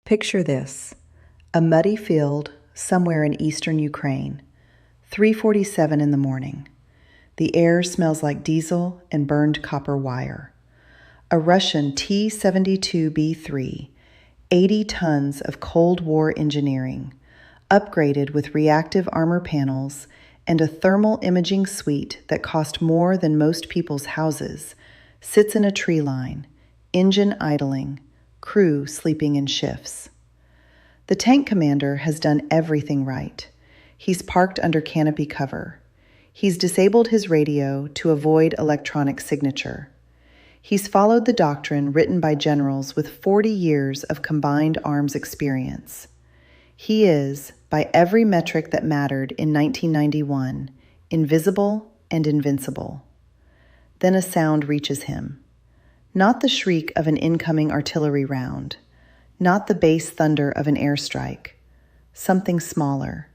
Picture this: a muddy field somewhere in eastern Ukraine, 3:47 in the morning. The air smells like diesel and burned copper wire. A Russian T-72B3, 80 tons of Cold War engineering, upgraded with reactive armor panels and a thermal imaging suite that cost more than most people's houses, sits in a tree line, engine idling, crew sleeping in shifts. The tank commander has done everything right. He's parked under canopy cover. He's disabled his radio to avoid electronic signature. He's followed the doctrine written by generals with 40 years of combined arms experience. He is, by every metric that mattered in 1991, invisible and invincible. Then a sound reaches him. Not the shriek of an incoming artillery round, not the bass thunder of an airstrike. Something smaller.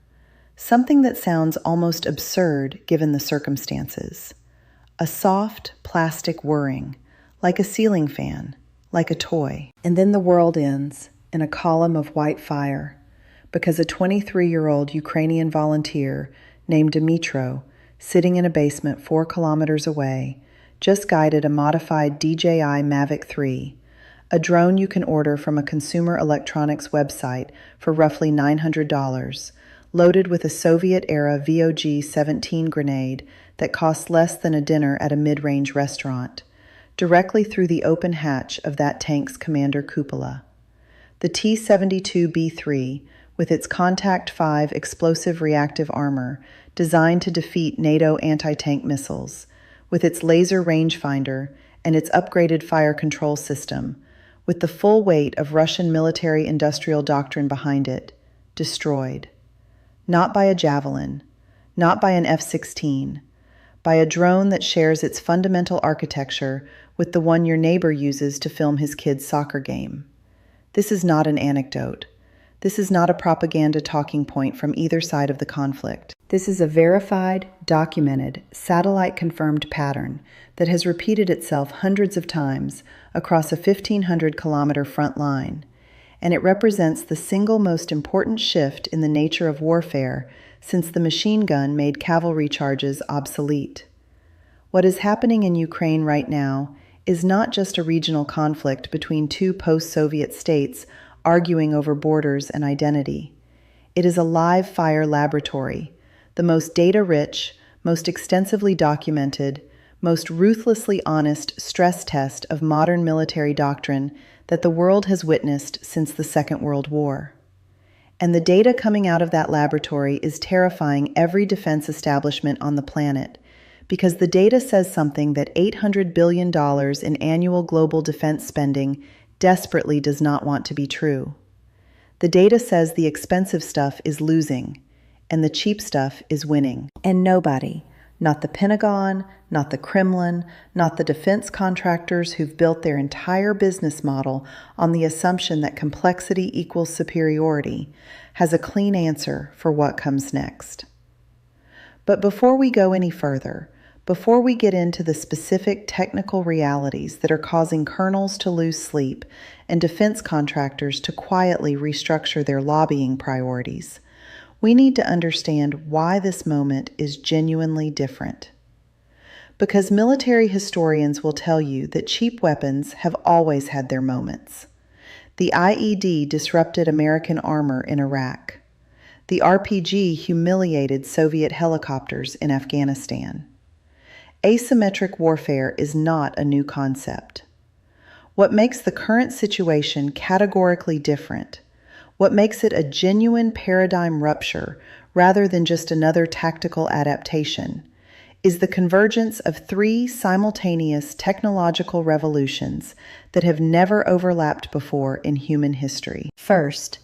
Something that sounds almost absurd given the circumstances. A soft, plastic whirring, like a ceiling fan, like a toy. And then the world ends in a column of white fire, because a 23-year-old Ukrainian volunteer named Dmytro, sitting in a basement 4 kilometers away, just guided a modified DJI Mavic 3, a drone you can order from a consumer electronics website for roughly $900, loaded with a Soviet-era VOG-17 grenade that costs less than a dinner at a mid-range restaurant, directly through the open hatch of that tank's commander cupola. The T-72B3, with its Contact 5 explosive reactive armor designed to defeat NATO anti-tank missiles, with its laser rangefinder and its upgraded fire control system, with the full weight of Russian military-industrial doctrine behind it, destroyed. Not by a Javelin, not by an F-16, by a drone that shares its fundamental architecture with the one your neighbor uses to film his kid's soccer game. This is not an anecdote. This is not a propaganda talking point from either side of the conflict. This is a verified, documented, satellite-confirmed pattern that has repeated itself hundreds of times across a 1,500-kilometer front line, and it represents the single most important shift in the nature of warfare since the machine gun made cavalry charges obsolete. What is happening in Ukraine right now is not just a regional conflict between two post-Soviet states arguing over borders and identity. It is a live fire laboratory, the most data-rich, most extensively documented, most ruthlessly honest stress test of modern military doctrine that the world has witnessed since the Second World War. And the data coming out of that laboratory is terrifying every defense establishment on the planet, because the data says something that $800 billion in annual global defense spending desperately does not want to be true. The data says the expensive stuff is losing, and the cheap stuff is winning. And nobody, not the Pentagon, not the Kremlin, not the defense contractors who've built their entire business model on the assumption that complexity equals superiority, has a clean answer for what comes next. But before we go any further, before we get into the specific technical realities that are causing colonels to lose sleep and defense contractors to quietly restructure their lobbying priorities, we need to understand why this moment is genuinely different. Because military historians will tell you that cheap weapons have always had their moments. The IED disrupted American armor in Iraq. The RPG humiliated Soviet helicopters in Afghanistan. Asymmetric warfare is not a new concept. What makes the current situation categorically different, what makes it a genuine paradigm rupture rather than just another tactical adaptation, is the convergence of 3 simultaneous technological revolutions that have never overlapped before in human history. First,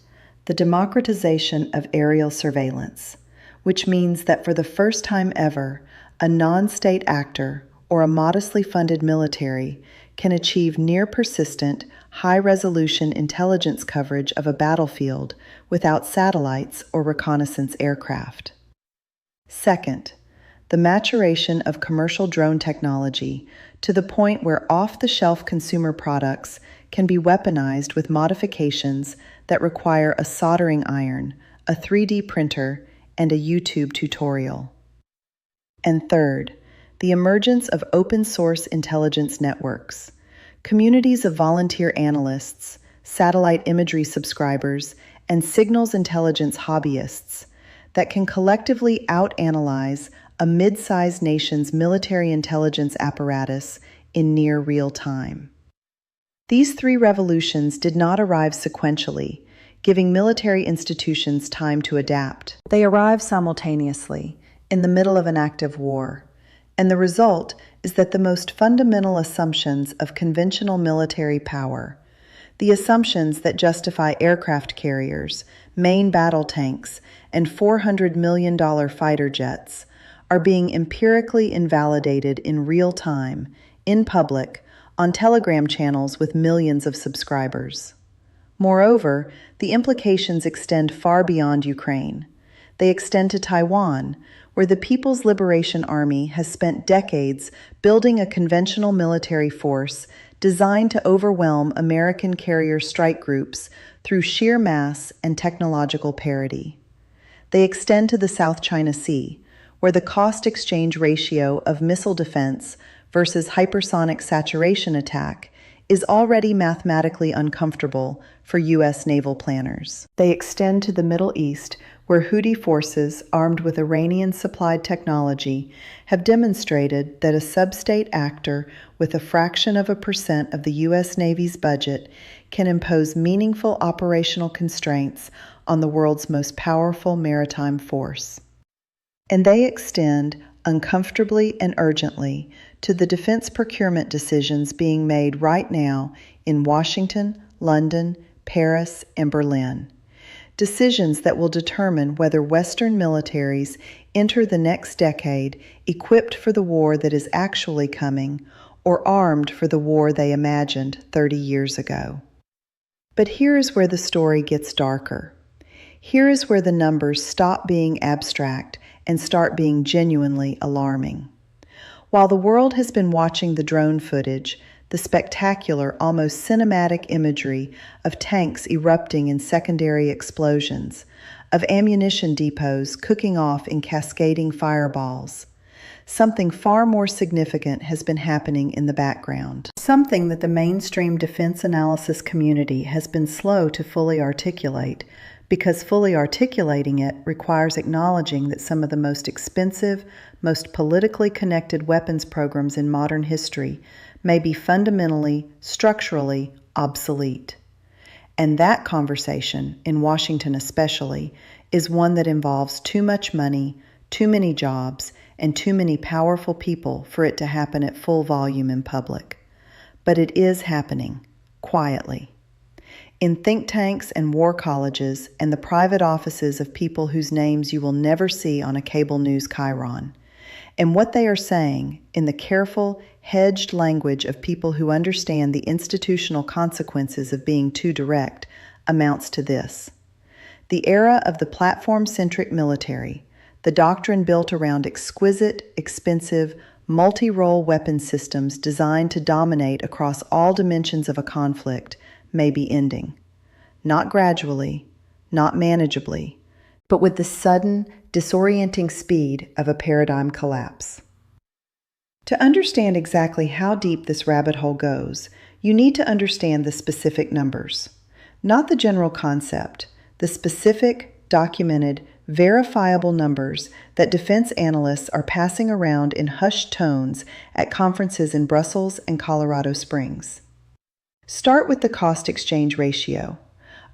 the democratization of aerial surveillance, which means that for the first time ever, a non-state actor or a modestly funded military can achieve near-persistent, high-resolution intelligence coverage of a battlefield without satellites or reconnaissance aircraft. Second, the maturation of commercial drone technology to the point where off-the-shelf consumer products can be weaponized with modifications that require a soldering iron, a 3D printer, and a YouTube tutorial. And third, the emergence of open-source intelligence networks. Communities of volunteer analysts, satellite imagery subscribers, and signals intelligence hobbyists that can collectively out-analyze a mid-sized nation's military intelligence apparatus in near real time. These three revolutions did not arrive sequentially, giving military institutions time to adapt. They arrived simultaneously, in the middle of an active war, and the result is that the most fundamental assumptions of conventional military power, the assumptions that justify aircraft carriers, main battle tanks, and $400 million fighter jets, are being empirically invalidated in real time, in public, on Telegram channels with millions of subscribers. Moreover, the implications extend far beyond Ukraine. They extend to Taiwan, where the People's Liberation Army has spent decades building a conventional military force designed to overwhelm American carrier strike groups through sheer mass and technological parity. They extend to the South China Sea, where the cost-exchange ratio of missile defense versus hypersonic saturation attack is already mathematically uncomfortable for U.S. naval planners. They extend to the Middle East, where Houthi forces, armed with Iranian-supplied technology, have demonstrated that a sub-state actor with a fraction of a percent of the U.S. Navy's budget can impose meaningful operational constraints on the world's most powerful maritime force. And they extend, uncomfortably and urgently, to the defense procurement decisions being made right now in Washington, London, Paris, and Berlin. Decisions that will determine whether Western militaries enter the next decade equipped for the war that is actually coming or armed for the war they imagined 30 years ago. But here is where the story gets darker. Here is where the numbers stop being abstract and start being genuinely alarming. While the world has been watching the drone footage, the spectacular, almost cinematic imagery of tanks erupting in secondary explosions, of ammunition depots cooking off in cascading fireballs, something far more significant has been happening in the background. Something that the mainstream defense analysis community has been slow to fully articulate, because fully articulating it requires acknowledging that some of the most expensive, most politically connected weapons programs in modern history may be fundamentally, structurally obsolete. And that conversation, in Washington especially, is one that involves too much money, too many jobs, and too many powerful people for it to happen at full volume in public. But it is happening, quietly. In think tanks and war colleges and the private offices of people whose names you will never see on a cable news chyron. And what they are saying, in the careful, hedged language of people who understand the institutional consequences of being too direct, amounts to this. The era of the platform-centric military, the doctrine built around exquisite, expensive, multi-role weapon systems designed to dominate across all dimensions of a conflict, may be ending. Not gradually, not manageably, but with the sudden, disorienting speed of a paradigm collapse. To understand exactly how deep this rabbit hole goes, you need to understand the specific numbers. Not the general concept, the specific, documented, verifiable numbers that defense analysts are passing around in hushed tones at conferences in Brussels and Colorado Springs. Start with the cost-exchange ratio.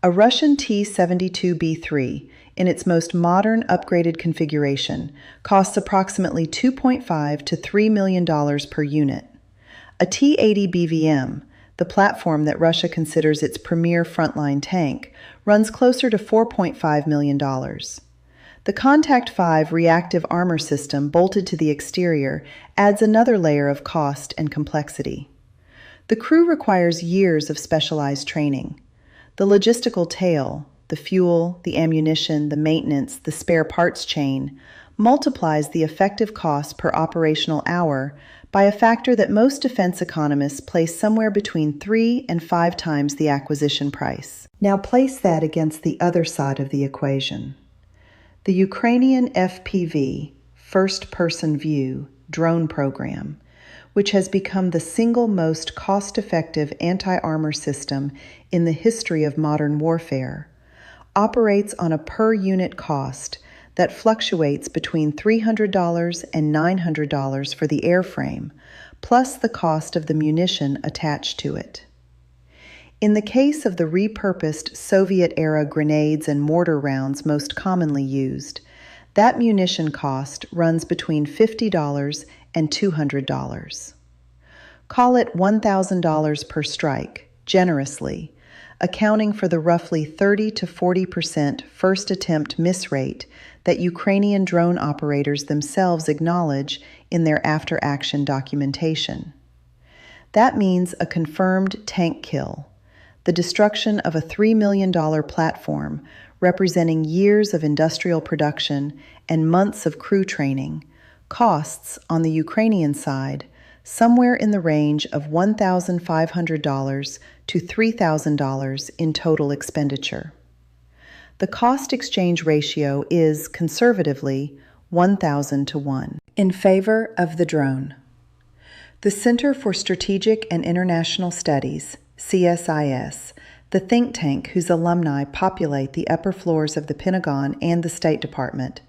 A Russian T-72B3, in its most modern, upgraded configuration, costs approximately $2.5 to $3 million per unit. A T-80 BVM, the platform that Russia considers its premier frontline tank, runs closer to $4.5 million. The Contact 5 reactive armor system bolted to the exterior adds another layer of cost and complexity. The crew requires years of specialized training. The logistical tail, the fuel, the ammunition, the maintenance, the spare parts chain, multiplies the effective cost per operational hour by a factor that most defense economists place somewhere between 3 and 5 times the acquisition price. Now place that against the other side of the equation. The Ukrainian FPV, First Person View, drone program, which has become the single most cost-effective anti-armor system in the history of modern warfare, operates on a per-unit cost that fluctuates between $300 and $900 for the airframe, plus the cost of the munition attached to it. In the case of the repurposed Soviet-era grenades and mortar rounds most commonly used, that munition cost runs between $50 and $200. Call it $1,000 per strike, generously, accounting for the roughly 30 to 40% first attempt miss rate that Ukrainian drone operators themselves acknowledge in their after-action documentation. That means a confirmed tank kill, the destruction of a $3 million platform representing years of industrial production and months of crew training, costs, on the Ukrainian side, somewhere in the range of $1,500 to $3,000 in total expenditure. The cost exchange ratio is, conservatively, 1,000 to 1. In favor of the drone. The Center for Strategic and International Studies, CSIS, the think tank whose alumni populate the upper floors of the Pentagon and the State Department,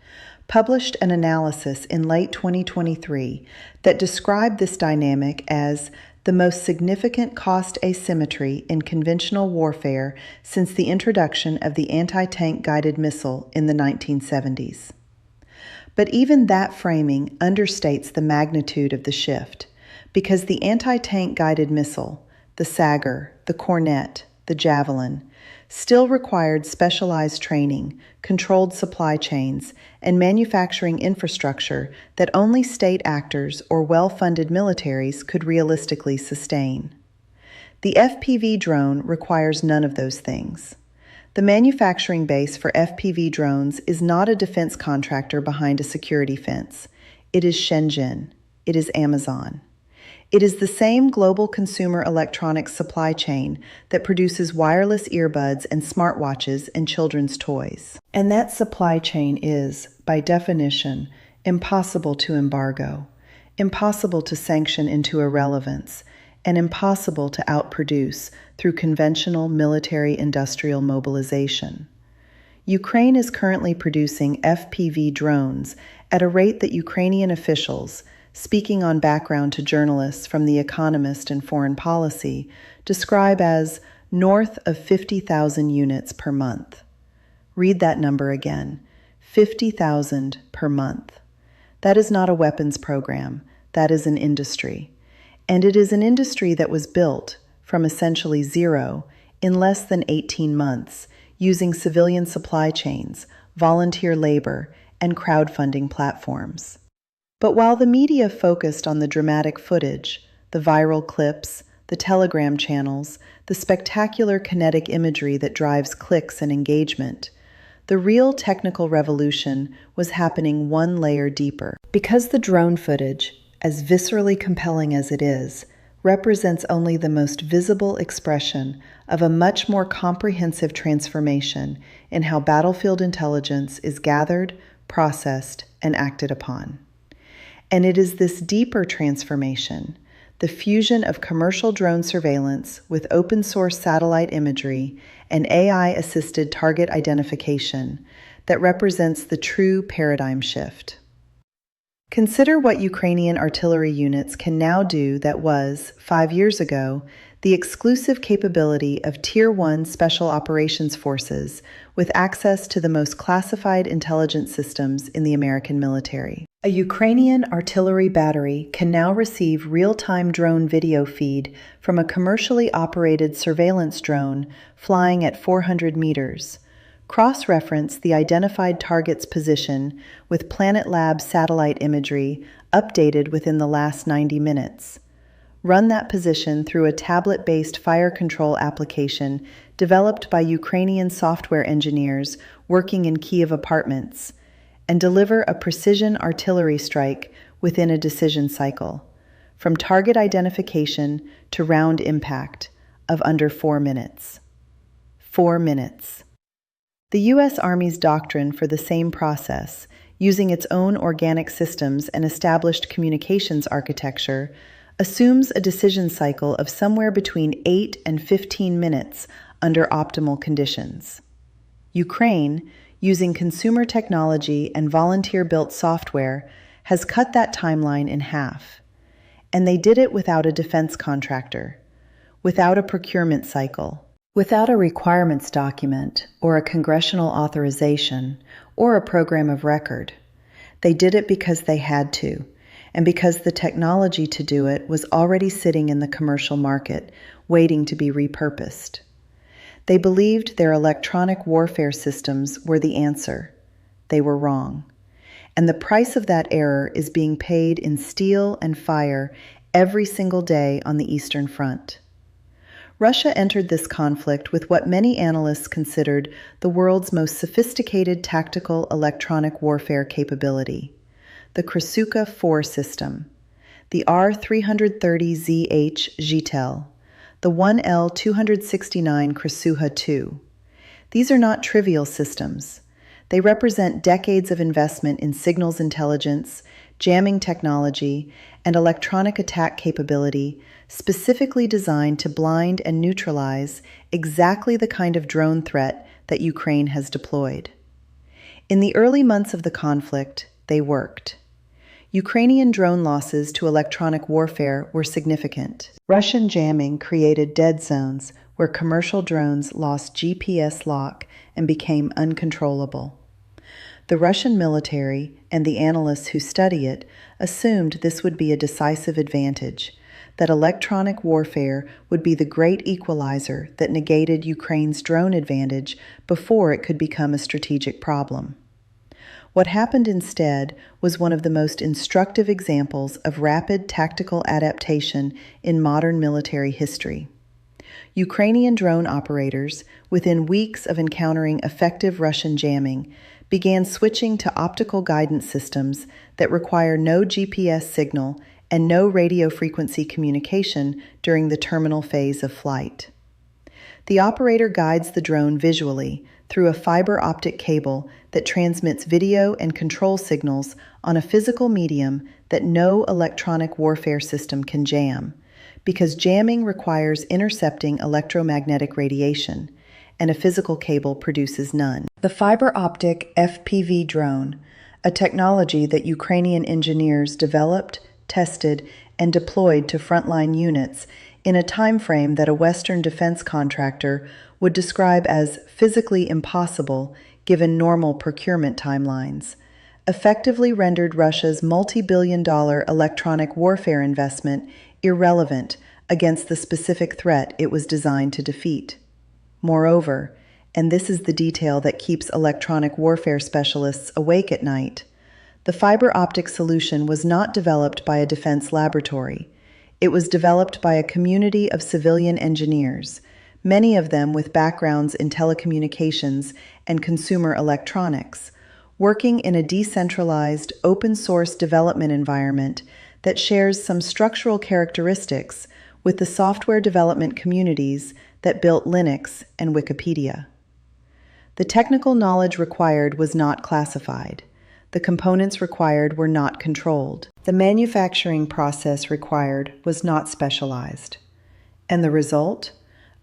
published an analysis in late 2023 that described this dynamic as the most significant cost asymmetry in conventional warfare since the introduction of the anti-tank guided missile in the 1970s. But even that framing understates the magnitude of the shift, because the anti-tank guided missile, the Sagger, the Cornet, the Javelin, still required specialized training, controlled supply chains, and manufacturing infrastructure that only state actors or well-funded militaries could realistically sustain. The FPV drone requires none of those things. The manufacturing base for FPV drones is not a defense contractor behind a security fence. It is Shenzhen. It is Amazon. It is the same global consumer electronics supply chain that produces wireless earbuds and smartwatches and children's toys. And that supply chain is, by definition, impossible to embargo, impossible to sanction into irrelevance, and impossible to outproduce through conventional military-industrial mobilization. Ukraine is currently producing FPV drones at a rate that Ukrainian officials, speaking on background to journalists from The Economist and Foreign Policy, describe as north of 50,000 units per month. Read that number again, 50,000 per month. That is not a weapons program, that is an industry. And it is an industry that was built from essentially zero in less than 18 months, using civilian supply chains, volunteer labor, and crowdfunding platforms. But while the media focused on the dramatic footage, the viral clips, the Telegram channels, the spectacular kinetic imagery that drives clicks and engagement, the real technical revolution was happening one layer deeper. Because the drone footage, as viscerally compelling as it is, represents only the most visible expression of a much more comprehensive transformation in how battlefield intelligence is gathered, processed, and acted upon. And it is this deeper transformation, the fusion of commercial drone surveillance with open-source satellite imagery and AI-assisted target identification, that represents the true paradigm shift. Consider what Ukrainian artillery units can now do that was, 5 years ago, the exclusive capability of Tier 1 Special Operations Forces with access to the most classified intelligence systems in the American military. A Ukrainian artillery battery can now receive real-time drone video feed from a commercially operated surveillance drone flying at 400 meters, cross-reference the identified target's position with Planet Labs satellite imagery updated within the last 90 minutes. Run that position through a tablet-based fire control application developed by Ukrainian software engineers working in Kyiv apartments, and deliver a precision artillery strike within a decision cycle. from target identification to round impact of under 4 minutes. 4 minutes. The U.S. Army's doctrine for the same process, using its own organic systems and established communications architecture, assumes a decision cycle of somewhere between 8 and 15 minutes under optimal conditions. Ukraine, using consumer technology and volunteer-built software, has cut that timeline in half. And they did it without a defense contractor, without a procurement cycle, without a requirements document or a congressional authorization or a program of record. They did it because they had to, and because the technology to do it was already sitting in the commercial market, waiting to be repurposed. They believed their electronic warfare systems were the answer. They were wrong. And the price of that error is being paid in steel and fire every single day on the Eastern Front. Russia entered this conflict with what many analysts considered the world's most sophisticated tactical electronic warfare capability, the Krasukha-4 system, the R-330ZH Zhitel, the 1L-269 Krasukha-2. These are not trivial systems. They represent decades of investment in signals intelligence, jamming technology, and electronic attack capability specifically designed to blind and neutralize exactly the kind of drone threat that Ukraine has deployed. In the early months of the conflict, they worked. Ukrainian drone losses to electronic warfare were significant. Russian jamming created dead zones where commercial drones lost GPS lock and became uncontrollable. The Russian military and the analysts who study it assumed this would be a decisive advantage, that electronic warfare would be the great equalizer that negated Ukraine's drone advantage before it could become a strategic problem. What happened instead was one of the most instructive examples of rapid tactical adaptation in modern military history. Ukrainian drone operators, within weeks of encountering effective Russian jamming, began switching to optical guidance systems that require no GPS signal and no radio frequency communication during the terminal phase of flight. The operator guides the drone visually through a fiber optic cable that transmits video and control signals on a physical medium that no electronic warfare system can jam, because jamming requires intercepting electromagnetic radiation, and a physical cable produces none. The fiber optic FPV drone, a technology that Ukrainian engineers developed, tested, and deployed to frontline units in a time frame that a Western defense contractor would describe as physically impossible given normal procurement timelines, effectively rendered Russia's multi-billion-dollar electronic warfare investment irrelevant against the specific threat it was designed to defeat. Moreover, and this is the detail that keeps electronic warfare specialists awake at night, the fiber optic solution was not developed by a defense laboratory. It was developed by a community of civilian engineers, many of them with backgrounds in telecommunications and consumer electronics, working in a decentralized, open-source development environment that shares some structural characteristics with the software development communities that built Linux and Wikipedia. The technical knowledge required was not classified. The components required were not controlled. The manufacturing process required was not specialized. And the result?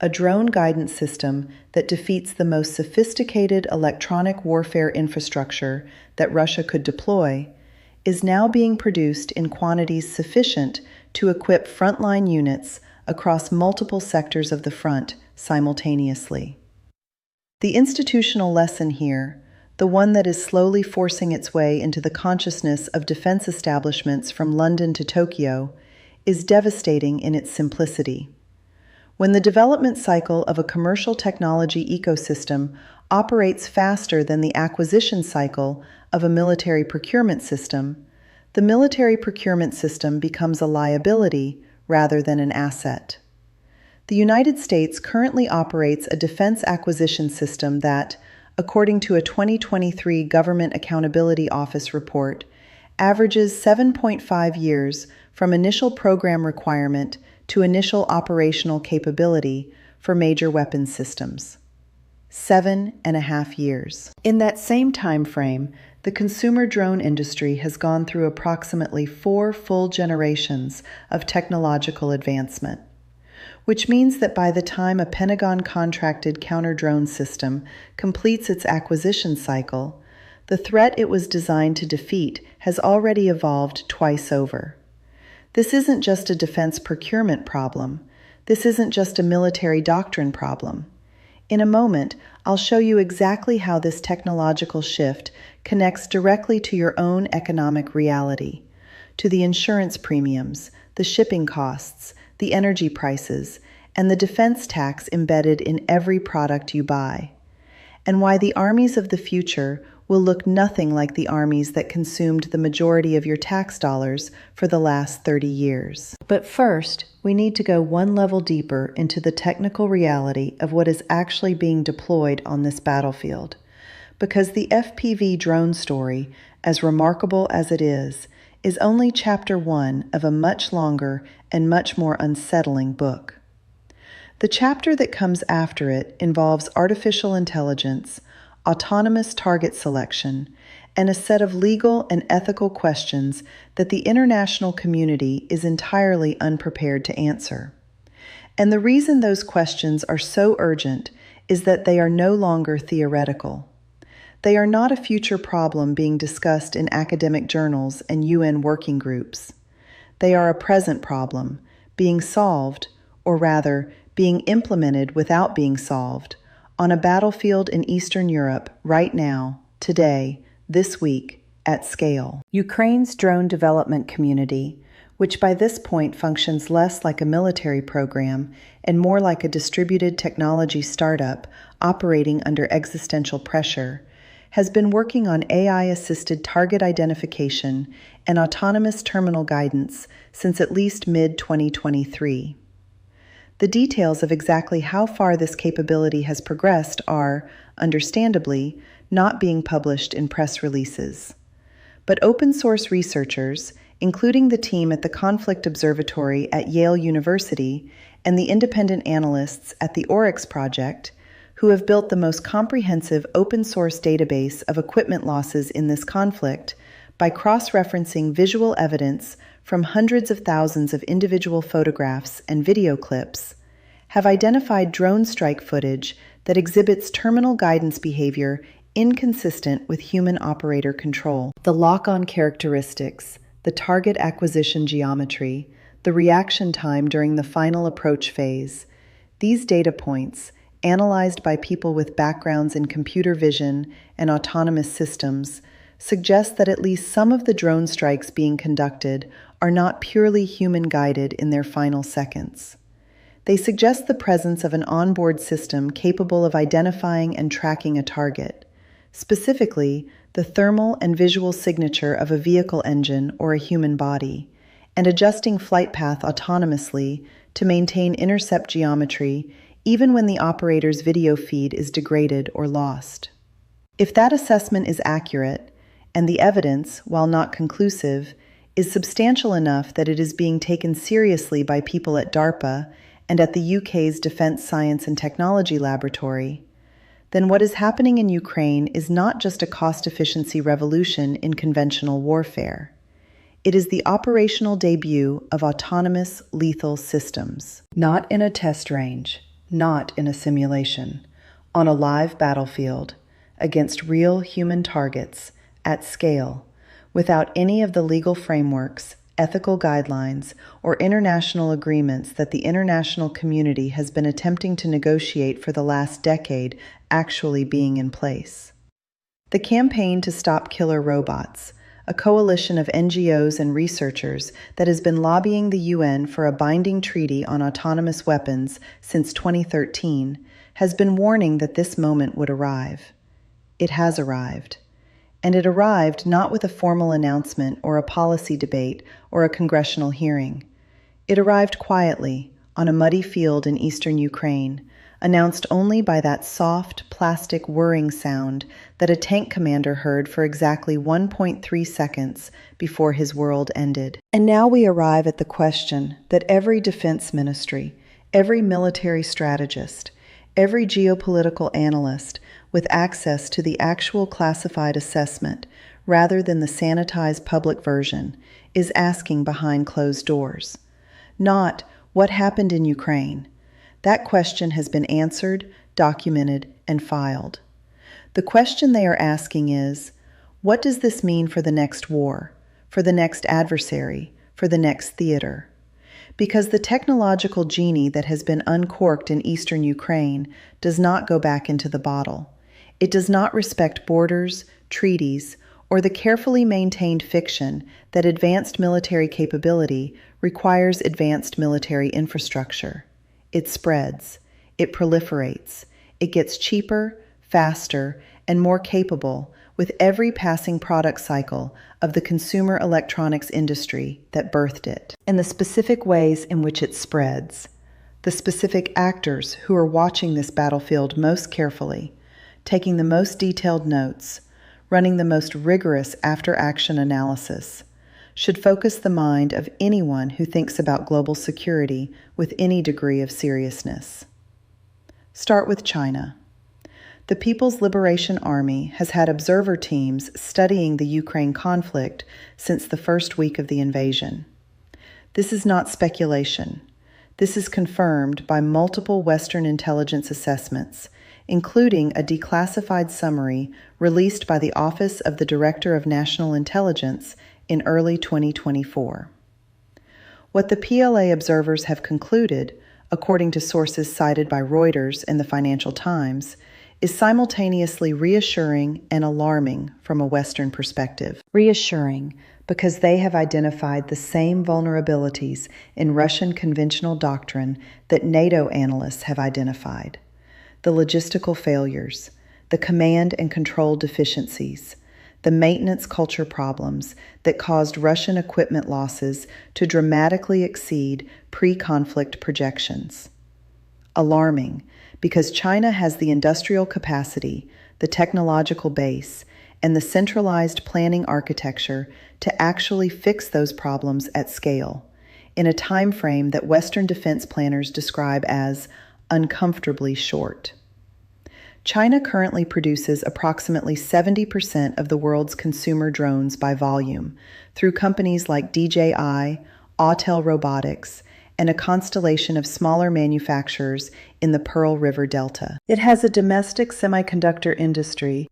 A drone guidance system that defeats the most sophisticated electronic warfare infrastructure that Russia could deploy is now being produced in quantities sufficient to equip frontline units across multiple sectors of the front simultaneously. The institutional lesson here, the one that is slowly forcing its way into the consciousness of defense establishments from London to Tokyo, is devastating in its simplicity. When the development cycle of a commercial technology ecosystem operates faster than the acquisition cycle of a military procurement system, the military procurement system becomes a liability rather than an asset. The United States currently operates a defense acquisition system that, according to a 2023 Government Accountability Office report, averages 7.5 years from initial program requirement to initial operational capability for major weapons systems. 7.5 years. In that same time frame, the consumer drone industry has gone through approximately 4 full generations of technological advancement, which means that by the time a Pentagon-contracted counter-drone system completes its acquisition cycle, the threat it was designed to defeat has already evolved twice over. This isn't just a defense procurement problem. This isn't just a military doctrine problem. In a moment, I'll show you exactly how this technological shift connects directly to your own economic reality, to the insurance premiums, the shipping costs, the energy prices, and the defense tax embedded in every product you buy, and why the armies of the future will look nothing like the armies that consumed the majority of your tax dollars for the last 30 years. But first, we need to go one level deeper into the technical reality of what is actually being deployed on this battlefield, because the FPV drone story, as remarkable as it is only chapter 1 of a much longer and much more unsettling book. The chapter that comes after it involves artificial intelligence, autonomous target selection, and a set of legal and ethical questions that the international community is entirely unprepared to answer. And the reason those questions are so urgent is that they are no longer theoretical. They are not a future problem being discussed in academic journals and UN working groups. They are a present problem, being solved, or rather, being implemented without being solved, on a battlefield in Eastern Europe right now, today, this week, at scale. Ukraine's drone development community, which by this point functions less like a military program and more like a distributed technology startup operating under existential pressure, has been working on AI-assisted target identification and autonomous terminal guidance since at least mid-2023. The details of exactly how far this capability has progressed are, understandably, not being published in press releases. But open-source researchers, including the team at the Conflict Observatory at Yale University and the independent analysts at the Oryx Project, who have built the most comprehensive open-source database of equipment losses in this conflict by cross-referencing visual evidence from hundreds of thousands of individual photographs and video clips, have identified drone strike footage that exhibits terminal guidance behavior inconsistent with human operator control. The lock-on characteristics, the target acquisition geometry, the reaction time during the final approach phase, these data points, analyzed by people with backgrounds in computer vision and autonomous systems, suggest that at least some of the drone strikes being conducted are not purely human-guided in their final seconds. They suggest the presence of an onboard system capable of identifying and tracking a target, specifically the thermal and visual signature of a vehicle engine or a human body, and adjusting flight path autonomously to maintain intercept geometry even when the operator's video feed is degraded or lost. If that assessment is accurate, and the evidence, while not conclusive, is substantial enough that it is being taken seriously by people at DARPA and at the UK's Defence Science and Technology Laboratory, then what is happening in Ukraine is not just a cost-efficiency revolution in conventional warfare. It is the operational debut of autonomous lethal systems. Not in a test range, not in a simulation, on a live battlefield, against real human targets, at scale, without any of the legal frameworks, ethical guidelines, or international agreements that the international community has been attempting to negotiate for the last decade actually being in place. The Campaign to Stop Killer Robots, a coalition of NGOs and researchers that has been lobbying the UN for a binding treaty on autonomous weapons since 2013, has been warning that this moment would arrive. It has arrived. And it arrived not with a formal announcement or a policy debate or a congressional hearing. It arrived quietly, on a muddy field in eastern Ukraine, announced only by that soft, plastic whirring sound that a tank commander heard for exactly 1.3 seconds before his world ended. And now we arrive at the question that every defense ministry, every military strategist, every geopolitical analyst with access to the actual classified assessment rather than the sanitized public version is asking behind closed doors. Not, what happened in Ukraine? That question has been answered, documented, and filed. The question they are asking is, what does this mean for the next war, for the next adversary, for the next theater? Because the technological genie that has been uncorked in eastern Ukraine does not go back into the bottle. It does not respect borders, treaties, or the carefully maintained fiction that advanced military capability requires advanced military infrastructure. It spreads, it proliferates, it gets cheaper, faster, and more capable with every passing product cycle of the consumer electronics industry that birthed it. And the specific ways in which it spreads, the specific actors who are watching this battlefield most carefully, taking the most detailed notes, running the most rigorous after-action analysis, should focus the mind of anyone who thinks about global security with any degree of seriousness. Start with China. The People's Liberation Army has had observer teams studying the Ukraine conflict since the first week of the invasion. This is not speculation. This is confirmed by multiple Western intelligence assessments, including a declassified summary released by the Office of the Director of National Intelligence in early 2024. What the PLA observers have concluded, according to sources cited by Reuters and the Financial Times, is simultaneously reassuring and alarming from a Western perspective. Reassuring because they have identified the same vulnerabilities in Russian conventional doctrine that NATO analysts have identified: the logistical failures, the command and control deficiencies, the maintenance culture problems that caused Russian equipment losses to dramatically exceed pre-conflict projections. Alarming, because China has the industrial capacity, the technological base, and the centralized planning architecture to actually fix those problems at scale, in a time frame that Western defense planners describe as uncomfortably short. China currently produces approximately 70% of the world's consumer drones by volume through companies like DJI, Autel Robotics, and a constellation of smaller manufacturers in the Pearl River Delta. It has a domestic semiconductor industry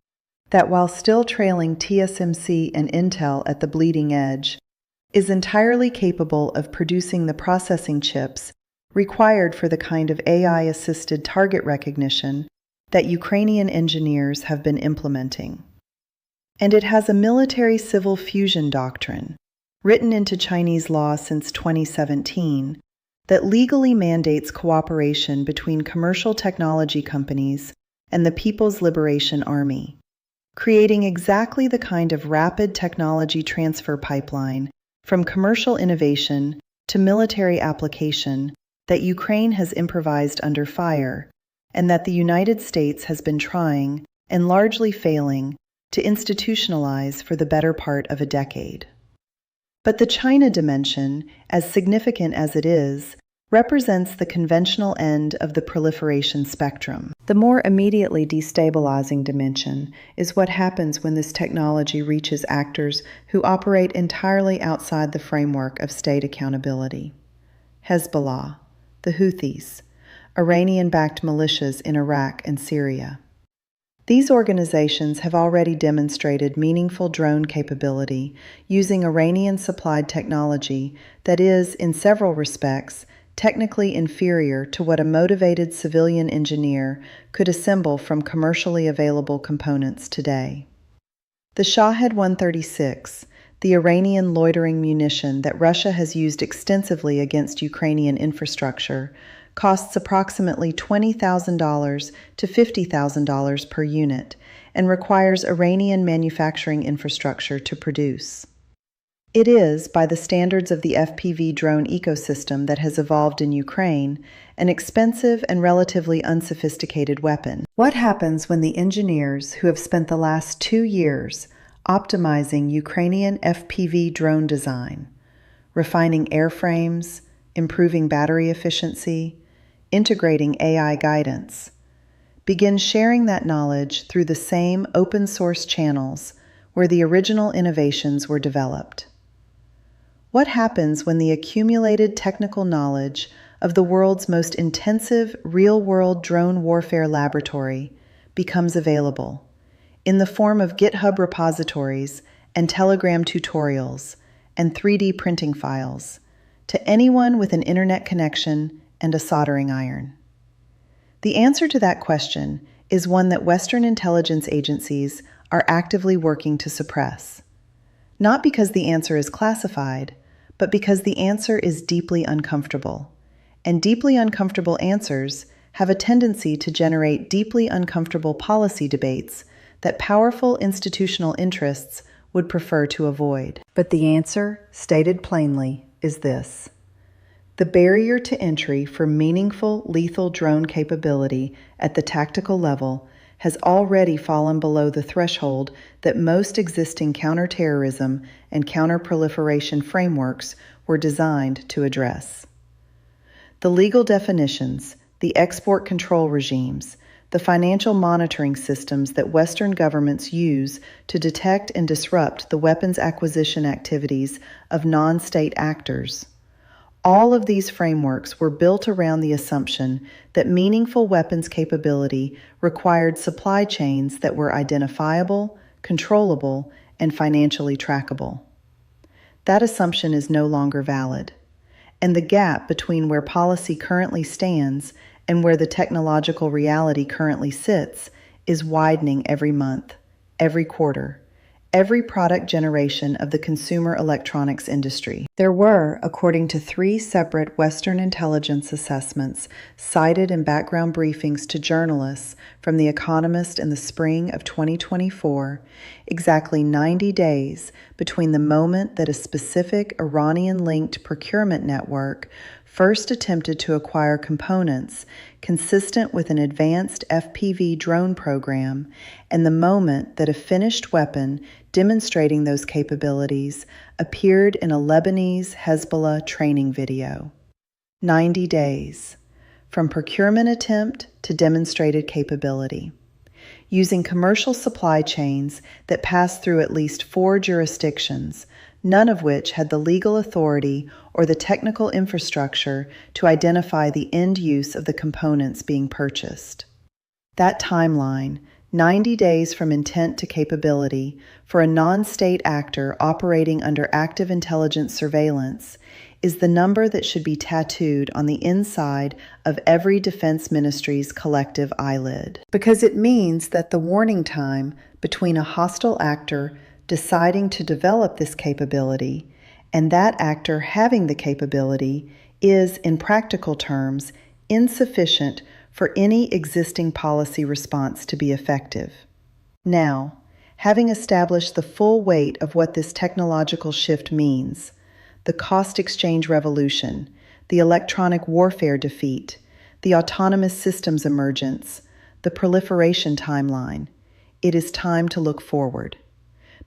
that, while still trailing TSMC and Intel at the bleeding edge, is entirely capable of producing the processing chips required for the kind of AI-assisted target recognition that Ukrainian engineers have been implementing. And it has a military-civil fusion doctrine, written into Chinese law since 2017, that legally mandates cooperation between commercial technology companies and the People's Liberation Army, creating exactly the kind of rapid technology transfer pipeline from commercial innovation to military application that Ukraine has improvised under fire, and that the United States has been trying, and largely failing, to institutionalize for the better part of a decade. But the China dimension, as significant as it is, represents the conventional end of the proliferation spectrum. The more immediately destabilizing dimension is what happens when this technology reaches actors who operate entirely outside the framework of state accountability. Hezbollah, the Houthis, Iranian-backed militias in Iraq and Syria. These organizations have already demonstrated meaningful drone capability using Iranian-supplied technology that is, in several respects, technically inferior to what a motivated civilian engineer could assemble from commercially available components today. The Shahed 136, the Iranian loitering munition that Russia has used extensively against Ukrainian infrastructure, costs approximately $20,000 to $50,000 per unit and requires Iranian manufacturing infrastructure to produce. It is, by the standards of the FPV drone ecosystem that has evolved in Ukraine, an expensive and relatively unsophisticated weapon. What happens when the engineers who have spent the last 2 years optimizing Ukrainian FPV drone design, refining airframes, improving battery efficiency, integrating AI guidance, begin sharing that knowledge through the same open source channels where the original innovations were developed? What happens when the accumulated technical knowledge of the world's most intensive real-world drone warfare laboratory becomes available in the form of GitHub repositories and Telegram tutorials and 3D printing files to anyone with an internet connection and a soldering iron? The answer to that question is one that Western intelligence agencies are actively working to suppress. Not because the answer is classified, but because the answer is deeply uncomfortable. And deeply uncomfortable answers have a tendency to generate deeply uncomfortable policy debates that powerful institutional interests would prefer to avoid. But the answer, stated plainly, is this: the barrier to entry for meaningful lethal drone capability at the tactical level has already fallen below the threshold that most existing counterterrorism and counterproliferation frameworks were designed to address. The legal definitions, the export control regimes, the financial monitoring systems that Western governments use to detect and disrupt the weapons acquisition activities of non-state actors. All of these frameworks were built around the assumption that meaningful weapons capability required supply chains that were identifiable, controllable, and financially trackable. That assumption is no longer valid, and the gap between where policy currently stands and where the technological reality currently sits is widening every month, every quarter, every product generation of the consumer electronics industry. There were, according to 3 separate Western intelligence assessments cited in background briefings to journalists from The Economist in the spring of 2024, exactly 90 days between the moment that a specific Iranian-linked procurement network first attempted to acquire components consistent with an advanced FPV drone program and the moment that a finished weapon demonstrating those capabilities appeared in a Lebanese Hezbollah training video. 90 days, from procurement attempt to demonstrated capability. Using commercial supply chains that passed through at least 4 jurisdictions, none of which had the legal authority or the technical infrastructure to identify the end use of the components being purchased. That timeline, 90 days from intent to capability, for a non-state actor operating under active intelligence surveillance, is the number that should be tattooed on the inside of every defense ministry's collective eyelid. Because it means that the warning time between a hostile actor deciding to develop this capability and that actor having the capability is, in practical terms, insufficient for any existing policy response to be effective. Now, having established the full weight of what this technological shift means, the cost exchange revolution, the electronic warfare defeat, the autonomous systems emergence, the proliferation timeline, it is time to look forward.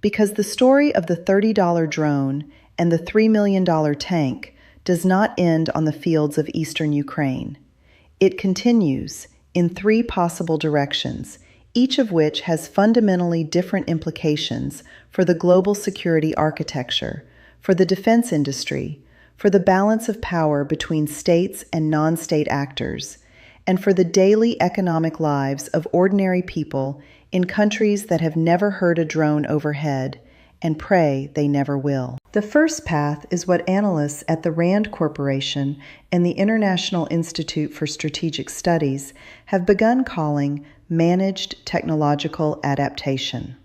Because the story of the $30 drone and the $3 million tank does not end on the fields of eastern Ukraine. It continues in 3 possible directions, each of which has fundamentally different implications for the global security architecture, for the defense industry, for the balance of power between states and non-state actors, and for the daily economic lives of ordinary people in countries that have never heard a drone overhead and pray they never will. The first path is what analysts at the RAND Corporation and the International Institute for Strategic Studies have begun calling managed technological adaptation.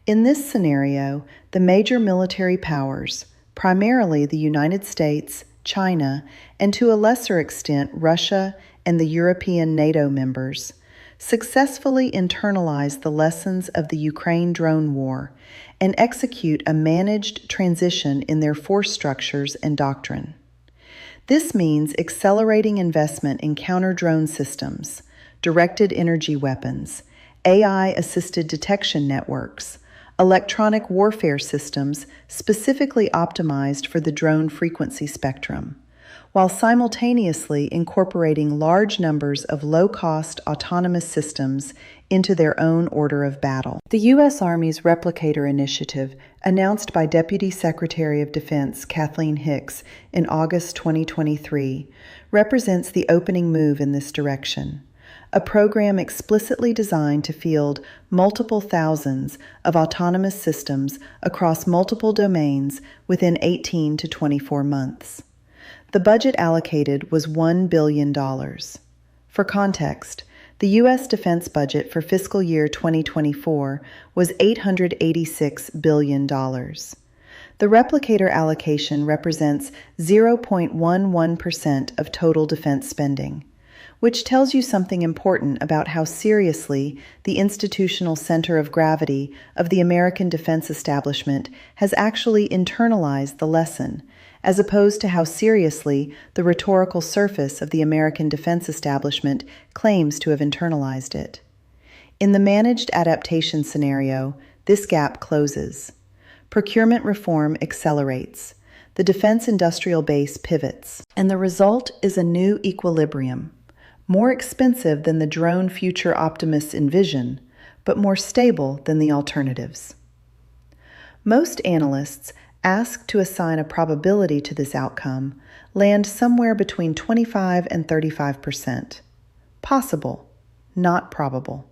In this scenario, the major military powers, primarily the United States, China, and to a lesser extent Russia and the European NATO members, successfully internalize the lessons of the Ukraine drone war and execute a managed transition in their force structures and doctrine. This means accelerating investment in counter-drone systems, directed energy weapons, AI-assisted detection networks, electronic warfare systems specifically optimized for the drone frequency spectrum, while simultaneously incorporating large numbers of low-cost autonomous systems into their own order of battle. The U.S. Army's Replicator Initiative, announced by Deputy Secretary of Defense Kathleen Hicks in August 2023, represents the opening move in this direction. A program explicitly designed to field multiple thousands of autonomous systems across multiple domains within 18 to 24 months. The budget allocated was $1 billion. For context, the U.S. defense budget for fiscal year 2024 was $886 billion. The Replicator allocation represents 0.11% of total defense spending, which tells you something important about how seriously the institutional center of gravity of the American defense establishment has actually internalized the lesson, as opposed to how seriously the rhetorical surface of the American defense establishment claims to have internalized it. In the managed adaptation scenario, this gap closes. Procurement reform accelerates. The defense industrial base pivots. And the result is a new equilibrium, more expensive than the drone future optimists envision, but more stable than the alternatives. Most analysts, asked to assign a probability to this outcome, land somewhere between 25 and 35%. Possible, not probable.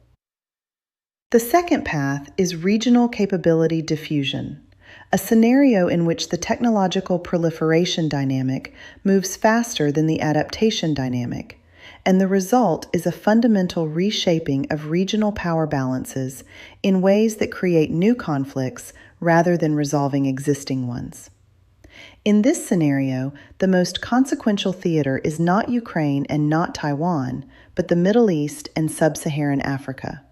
The second path is regional capability diffusion, a scenario in which the technological proliferation dynamic moves faster than the adaptation dynamic, and the result is a fundamental reshaping of regional power balances in ways that create new conflicts rather than resolving existing ones. In this scenario, the most consequential theater is not Ukraine and not Taiwan, but the Middle East and Sub-Saharan Africa,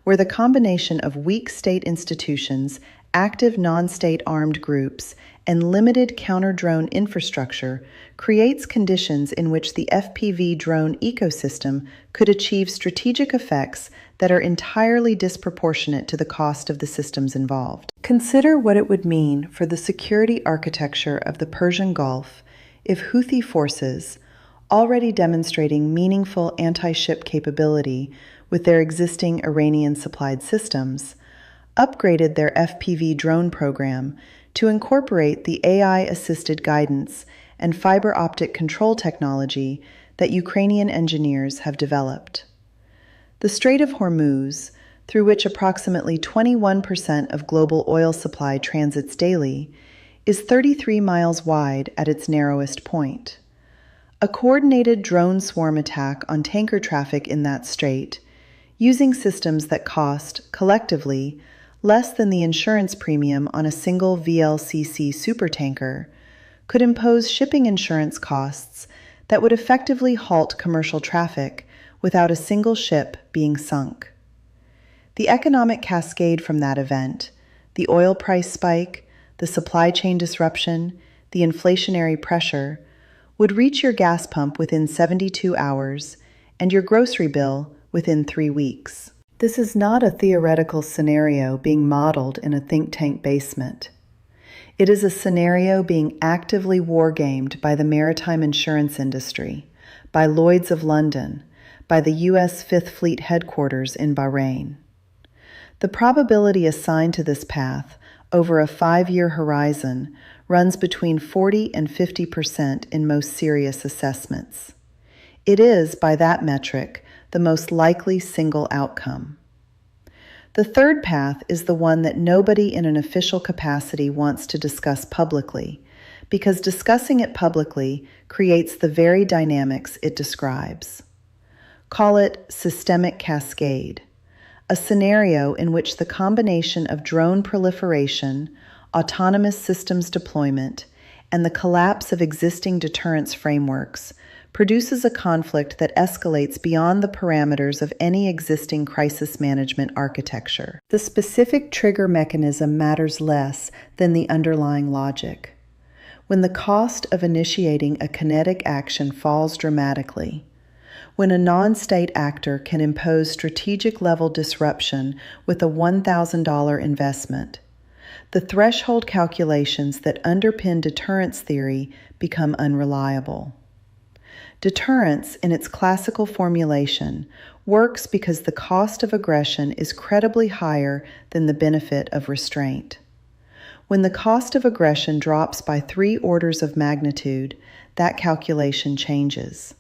where the combination of weak state institutions, active non-state armed groups, and limited counter-drone infrastructure creates conditions in which the FPV drone ecosystem could achieve strategic effects that are entirely disproportionate to the cost of the systems involved. Consider what it would mean for the security architecture of the Persian Gulf if Houthi forces, already demonstrating meaningful anti-ship capability with their existing Iranian-supplied systems, upgraded their FPV drone program to incorporate the AI-assisted guidance and fiber optic control technology that Ukrainian engineers have developed. The Strait of Hormuz, through which approximately 21% of global oil supply transits daily, is 33 miles wide at its narrowest point. A coordinated drone swarm attack on tanker traffic in that strait, using systems that cost, collectively, less than the insurance premium on a single VLCC supertanker, could impose shipping insurance costs that would effectively halt commercial traffic without a single ship being sunk. The economic cascade from that event, the oil price spike, the supply chain disruption, the inflationary pressure, would reach your gas pump within 72 hours and your grocery bill within 3 weeks. This is not a theoretical scenario being modeled in a think tank basement. It is a scenario being actively wargamed by the maritime insurance industry, by Lloyd's of London, by the U.S. Fifth Fleet headquarters in Bahrain. The probability assigned to this path over a 5-year horizon runs between 40 and 50% in most serious assessments. It is, by that metric, the most likely single outcome. The third path is the one that nobody in an official capacity wants to discuss publicly, because discussing it publicly creates the very dynamics it describes. Call it systemic cascade, a scenario in which the combination of drone proliferation, autonomous systems deployment, and the collapse of existing deterrence frameworks produces a conflict that escalates beyond the parameters of any existing crisis management architecture. The specific trigger mechanism matters less than the underlying logic. When the cost of initiating a kinetic action falls dramatically, when a non-state actor can impose strategic-level disruption with a $1,000 investment, the threshold calculations that underpin deterrence theory become unreliable. Deterrence, in its classical formulation, works because the cost of aggression is credibly higher than the benefit of restraint. When the cost of aggression drops by 3 orders of magnitude, that calculation changes.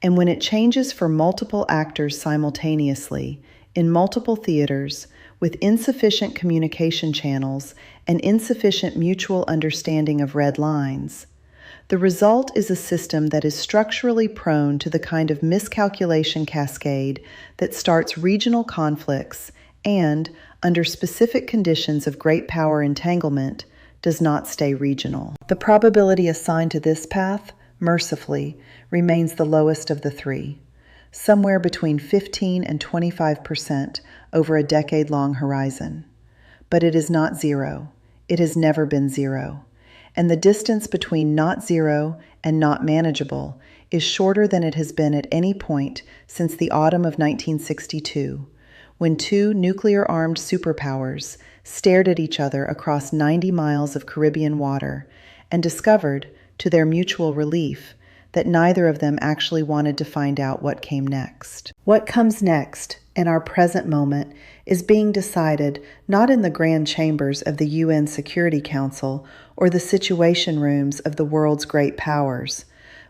And when it changes for multiple actors simultaneously, in multiple theaters, with insufficient communication channels and insufficient mutual understanding of red lines, the result is a system that is structurally prone to the kind of miscalculation cascade that starts regional conflicts and, under specific conditions of great power entanglement, does not stay regional. The probability assigned to this path, mercifully, remains the lowest of the 3, somewhere between 15 and 25% over a decade-long horizon. But it is not zero. It has never been zero. And the distance between not zero and not manageable is shorter than it has been at any point since the autumn of 1962, when 2 nuclear-armed superpowers stared at each other across 90 miles of Caribbean water and discovered, to their mutual relief, that neither of them actually wanted to find out what came next. What comes next, in our present moment, is being decided not in the grand chambers of the UN Security Council or the situation rooms of the world's great powers,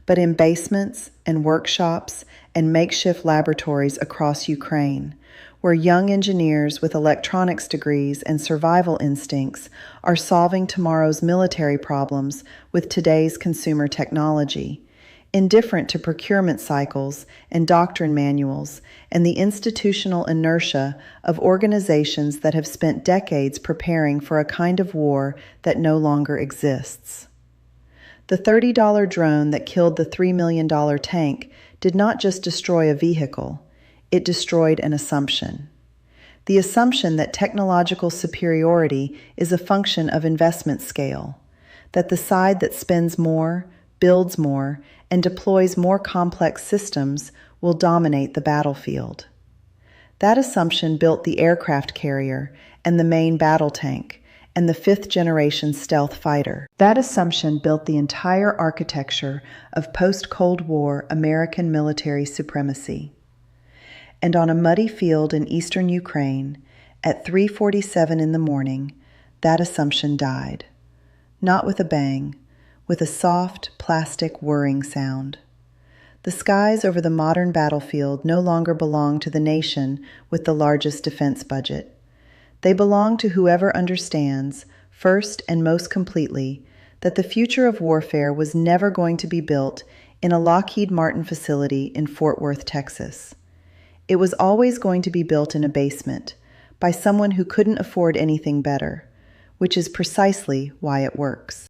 but in basements and workshops and makeshift laboratories across Ukraine, where young engineers with electronics degrees and survival instincts are solving tomorrow's military problems with today's consumer technology, indifferent to procurement cycles and doctrine manuals and the institutional inertia of organizations that have spent decades preparing for a kind of war that no longer exists. The $30 drone that killed the $3 million tank did not just destroy a vehicle, it destroyed an assumption. The assumption that technological superiority is a function of investment scale, that the side that spends more, builds more, and deploys more complex systems will dominate the battlefield. That assumption built the aircraft carrier and the main battle tank and the 5th-generation stealth fighter. That assumption built the entire architecture of post-Cold War American military supremacy. And on a muddy field in eastern Ukraine, at 3:47 in the morning, that assumption died. Not with a bang, with a soft, plastic whirring sound. The skies over the modern battlefield no longer belong to the nation with the largest defense budget. They belong to whoever understands, first and most completely, that the future of warfare was never going to be built in a Lockheed Martin facility in Fort Worth, Texas. It was always going to be built in a basement by someone who couldn't afford anything better, which is precisely why it works.